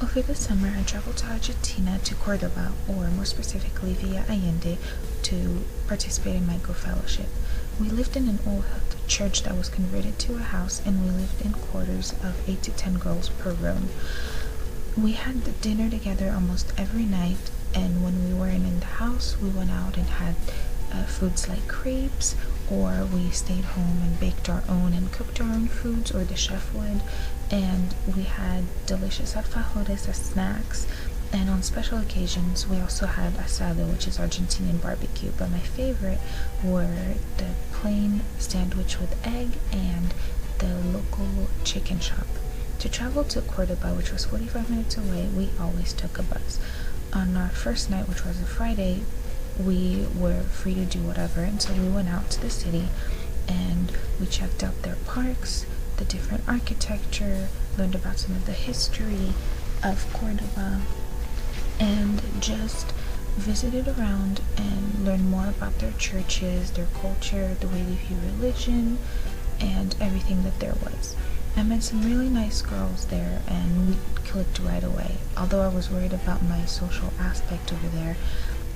Over the summer, I traveled to Argentina, to Cordoba, or more specifically Villa Allende, to participate in my Go fellowship. We lived in an old church that was converted to a house, and we lived in quarters of 8 to 10 girls per room. We had dinner together almost every night, and when we weren't in the house, we went out and had foods like crepes, or we stayed home and baked our own and cooked our own foods, or the chef would, and we had delicious alfajores as snacks. And on special occasions, we also had asado, which is Argentinian barbecue, but my favorite were the plain sandwich with egg and the local chicken shop. To travel to Cordoba, which was 45 minutes away, we always took a bus. On our first night, which was a Friday, we were free to do whatever, and so we went out to the city and we checked out their parks, the different architecture, learned about some of the history of Cordoba, and just visited around and learned more about their churches, their culture, the way they view religion, and everything that there was. I met some really nice girls there, and we clicked right away. Although I was worried about my social aspect over there,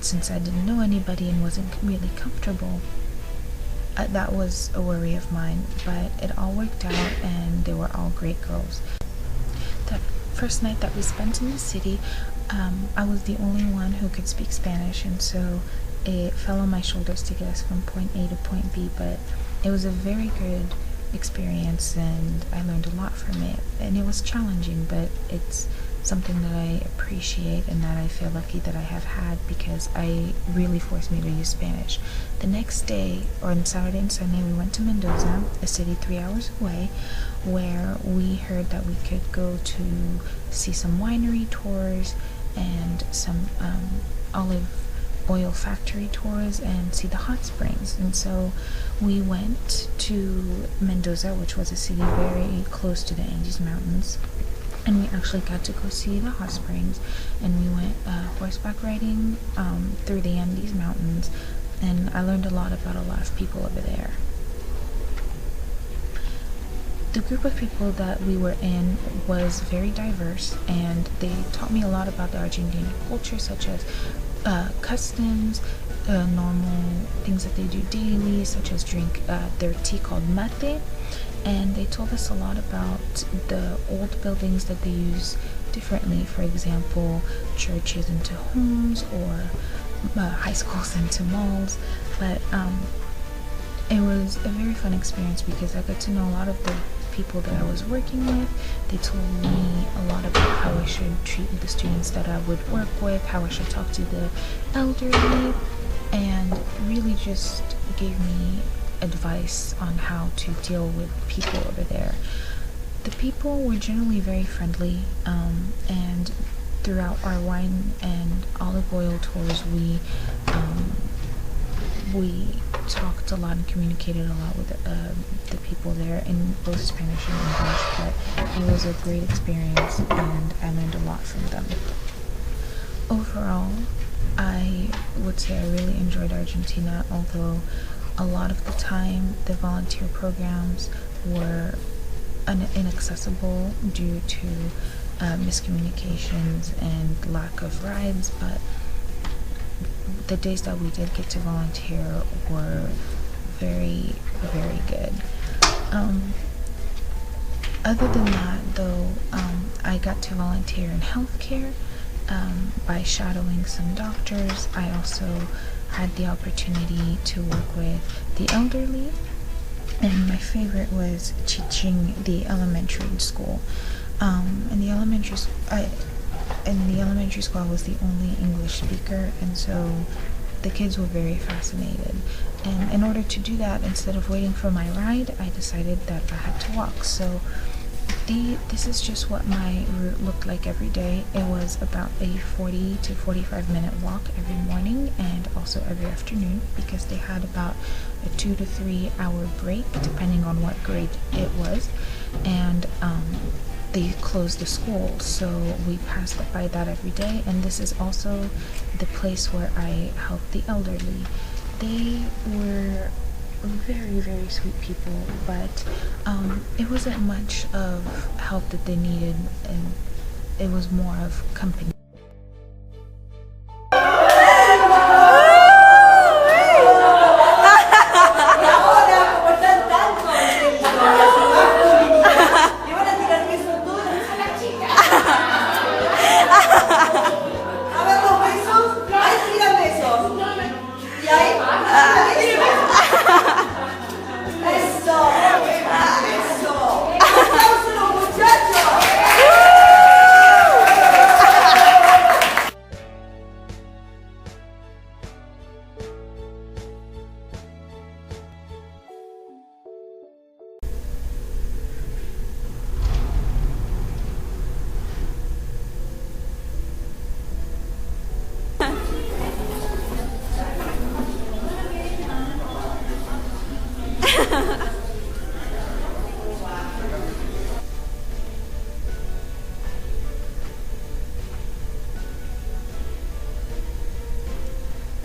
since I didn't know anybody and wasn't really comfortable, that was a worry of mine, but it all worked out and they were all great girls. That first night that we spent in the city, I was the only one who could speak Spanish, and so it fell on my shoulders to get us from point A to point B, but it was a very good experience and I learned a lot from it, and it was challenging, but it's something that I appreciate and that I feel lucky that I have had, because I really forced me to use Spanish. The next day, or on Saturday and Sunday, we went to Mendoza, a city 3 hours away, where we heard that we could go to see some winery tours and some olive oil factory tours and see the hot springs. And so we went to Mendoza, which was a city very close to the Andes Mountains, and we actually got to go see the hot springs, and we went horseback riding through the Andes Mountains, and I learned a lot about a lot of people over there. The group of people that we were in was very diverse, and they taught me a lot about the Argentine culture, such as customs, normal things that they do daily, such as drink their tea called mate, and they told us a lot about the old buildings that they use differently. For example, churches into homes, or high schools into malls. But it was a very fun experience because I got to know a lot of the people that I was working with. They told me a lot about how I should treat the students that I would work with, how I should talk to the elderly, and really just gave me advice on how to deal with people over there. The people were generally very friendly, and throughout our wine and olive oil tours, we talked a lot and communicated a lot with the people there in both Spanish and English, but it was a great experience and I learned a lot from them. Overall, I would say I really enjoyed Argentina, although a lot of the time the volunteer programs were inaccessible due to miscommunications and lack of rides, but the days that we did get to volunteer were very, very good. Other than that, though, I got to volunteer in healthcare by shadowing some doctors. I also had the opportunity to work with the elderly, and my favorite was teaching the elementary school. In the elementary school, I was the only English speaker, and so the kids were very fascinated. And in order to do that, instead of waiting for my ride, I decided that I had to walk. So this is just what my route looked like every day. It was about a 40 to 45 minute walk every morning and also every afternoon, because they had about a 2 to 3 hour break depending on what grade it was, and they closed the school, so we passed by that every day. And this is also the place where I helped the elderly. They were very, very sweet people, but it wasn't much of help that they needed, and it was more of company.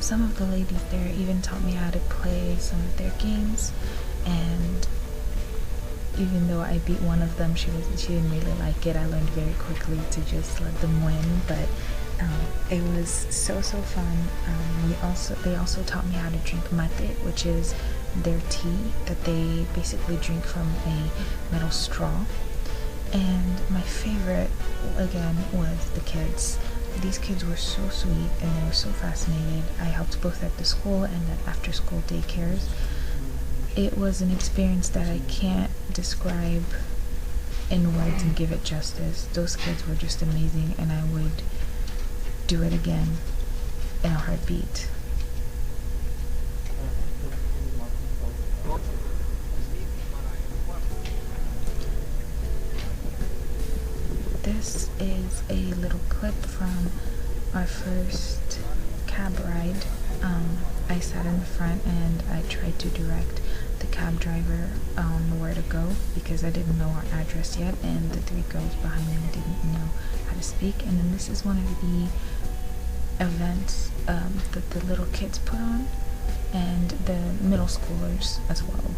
Some of the ladies there even taught me how to play some of their games, and even though I beat one of them, she didn't really like it. I learned very quickly to just let them win, but it was so fun. They also taught me how to drink mate, which is their tea that they basically drink from a metal straw. And my favorite, again, was the kids. These kids were so sweet and they were so fascinated. I helped both at the school and at after-school daycares. It was an experience that I can't describe in words and give it justice. Those kids were just amazing, and I would do it again in a heartbeat. This is a little clip from our first cab ride. I sat in the front and I tried to direct the cab driver on where to go because I didn't know our address yet, and the three girls behind me didn't know how to speak. And then this is one of the events that the little kids put on, and the middle schoolers as well.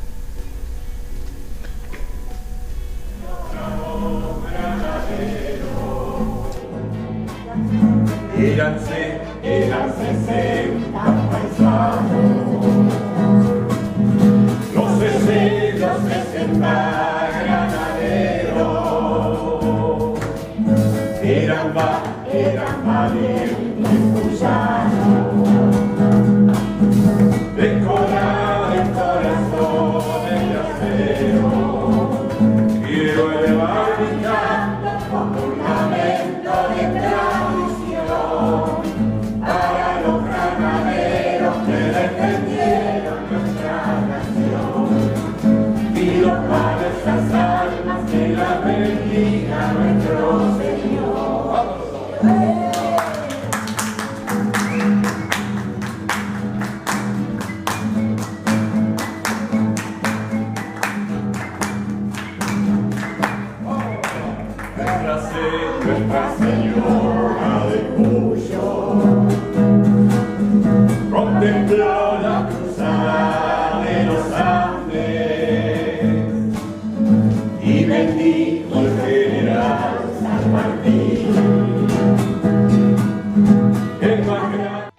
Eran 60 paisanos, los 60 granaderos, eran valientes cuyanos, de corazón de acero. Quiero elevar mi canto como un lamento de tradición para los granaderos que defendieron nuestra nación. Pido para esas almas que la bendiga nuestro Señor. Nuestra